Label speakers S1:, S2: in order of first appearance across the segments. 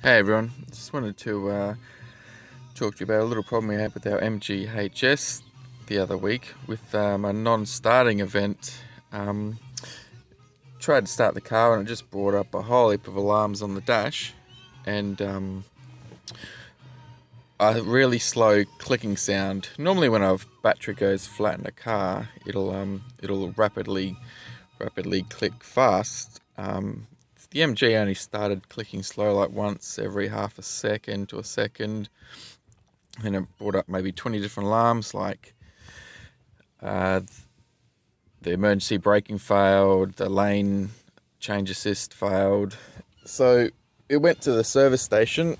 S1: Hey everyone, just wanted to talk to you about a little problem we had with our MGHS the other week with a non-starting event. Tried to start the car and it just brought up a whole heap of alarms on the dash, and a really slow clicking sound. Normally when a battery goes flat in a car, it'll rapidly click fast. The MG only started clicking slow, like once every half a second to a second, and it brought up maybe 20 different alarms, like the emergency braking failed, the lane change assist failed. So it went to the service station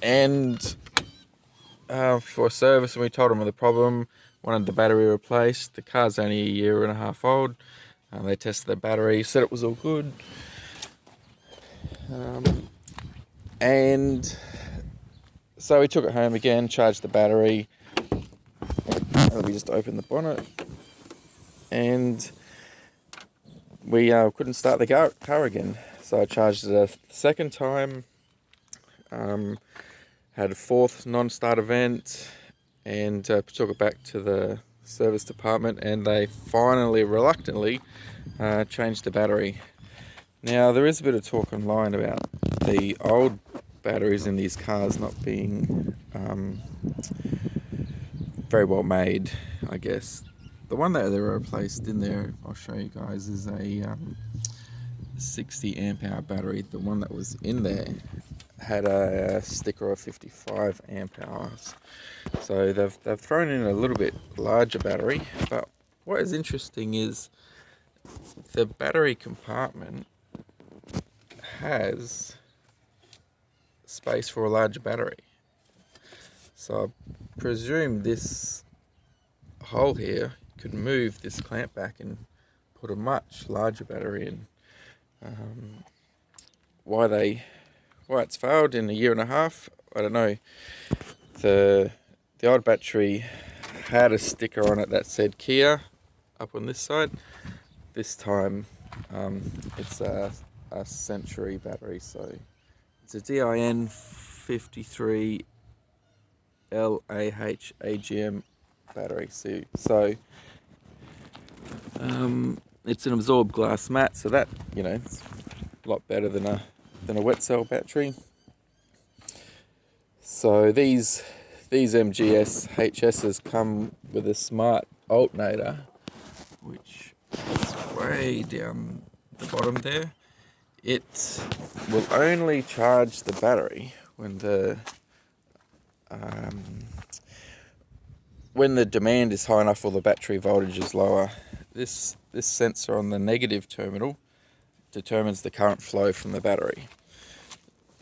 S1: and for a service, and we told them of the problem, wanted the battery replaced. The car's only a year and a half old. They tested the battery, said it was all good. And so we took it home again, charged the battery. Let me just open the bonnet. And we couldn't start the car again. So I charged it a second time, had a fourth non-start event, and took it back to the service department, and they finally, reluctantly, changed the battery. Now, there is a bit of talk online about the old batteries in these cars not being very well made, I guess. The one that they replaced in there, I'll show you guys, is a 60 amp hour battery. The one that was in there had a sticker of 55 amp hours. So they've thrown in a little bit larger battery, but what is interesting is the battery compartment has space for a larger battery. So I presume this hole here could move this clamp back and put a much larger battery in. Why it's failed in a year and a half, I don't know. The old battery had a sticker on it that said Kia up on this side. This time it's a Century battery, so it's a DIN53LH AGM battery. So it's an absorbed glass mat, so that, it's a lot better than a wet cell battery. So these MGHSs come with a smart alternator, which is way down the bottom there. It will only charge the battery when the demand is high enough or the battery voltage is lower. This sensor on the negative terminal determines the current flow from the battery.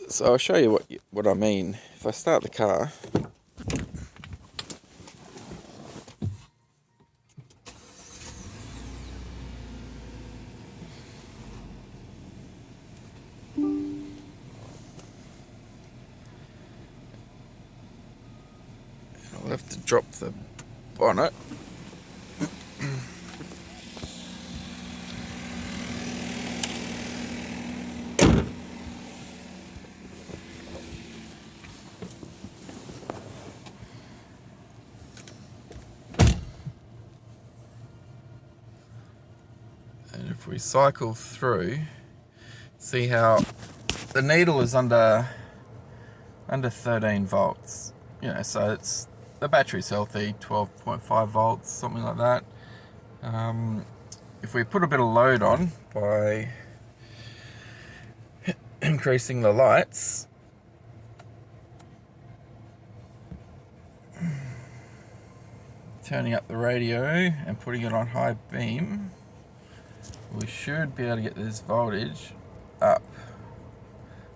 S1: So I'll show you what I mean. If I start the car, I'll have to drop the bonnet. And if we cycle through, see how the needle is under 13 volts. So it's, the battery's healthy, 12.5 volts, something like that. If we put a bit of load on by increasing the lights, turning up the radio and putting it on high beam, we should be able to get this voltage up.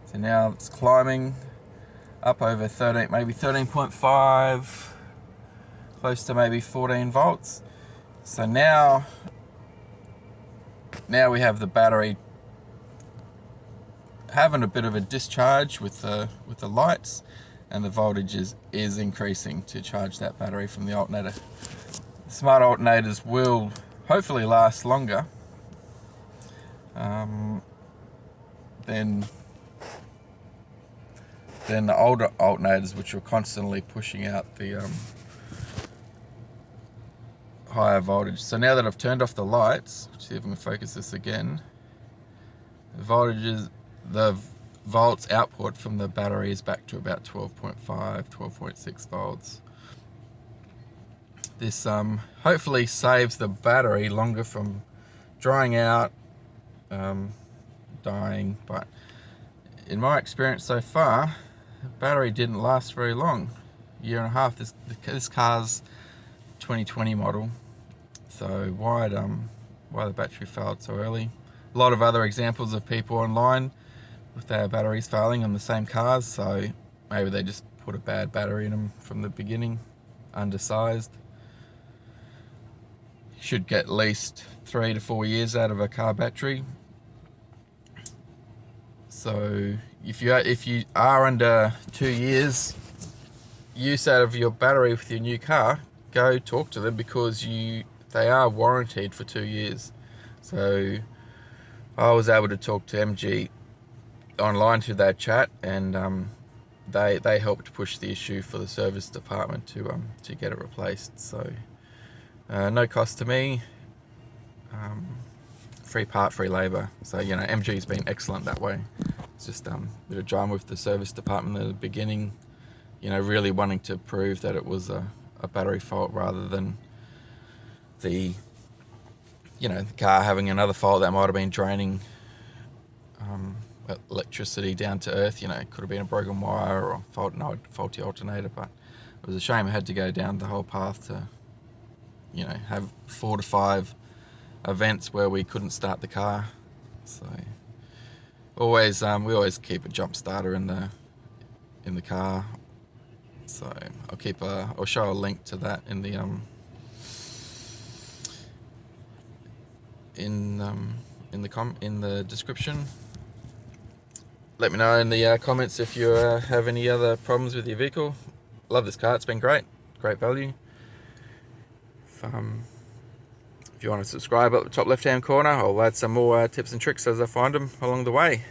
S1: So now it's climbing up over 13, maybe 13.5, close to maybe 14 volts. So now we have the battery having a bit of a discharge with the lights, and the voltage is increasing to charge that battery from the alternator. Smart alternators will hopefully last longer than than the older alternators, which were constantly pushing out the higher voltage. So now that I've turned off the lights, see if I can focus this again, the volts output from the battery is back to about 12.5, 12.6 volts. This hopefully saves the battery longer from drying out, dying, but in my experience so far, the battery didn't last very long, year and a half. This car's 2020 model, so why the battery failed so early. A lot of other examples of people online with their batteries failing on the same cars, so maybe they just put a bad battery in them from the beginning, undersized. You should get at least 3 to 4 years out of a car battery. So if you are under 2 years use out of your battery with your new car, go talk to them, because they are warranted for 2 years. So I was able to talk to MG online through their chat, and they helped push the issue for the service department to get it replaced. So no cost to me, free part, free labor. So MG's been excellent that way. It's just a bit of drama with the service department at the beginning, really wanting to prove that it was a battery fault rather than the car having another fault that might have been draining electricity down to earth. It could have been a broken wire or faulty alternator, but it was a shame I had to go down the whole path to have 4 to 5 events where we couldn't start the car. So we always keep a jump starter in the car. So I'll show a link to that in the in the description. Let me know in the comments if you have any other problems with your vehicle. Love this car, it's been great value. If you want to subscribe at the top left hand corner, I'll add some more tips and tricks as I find them along the way.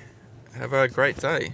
S1: Have a great day.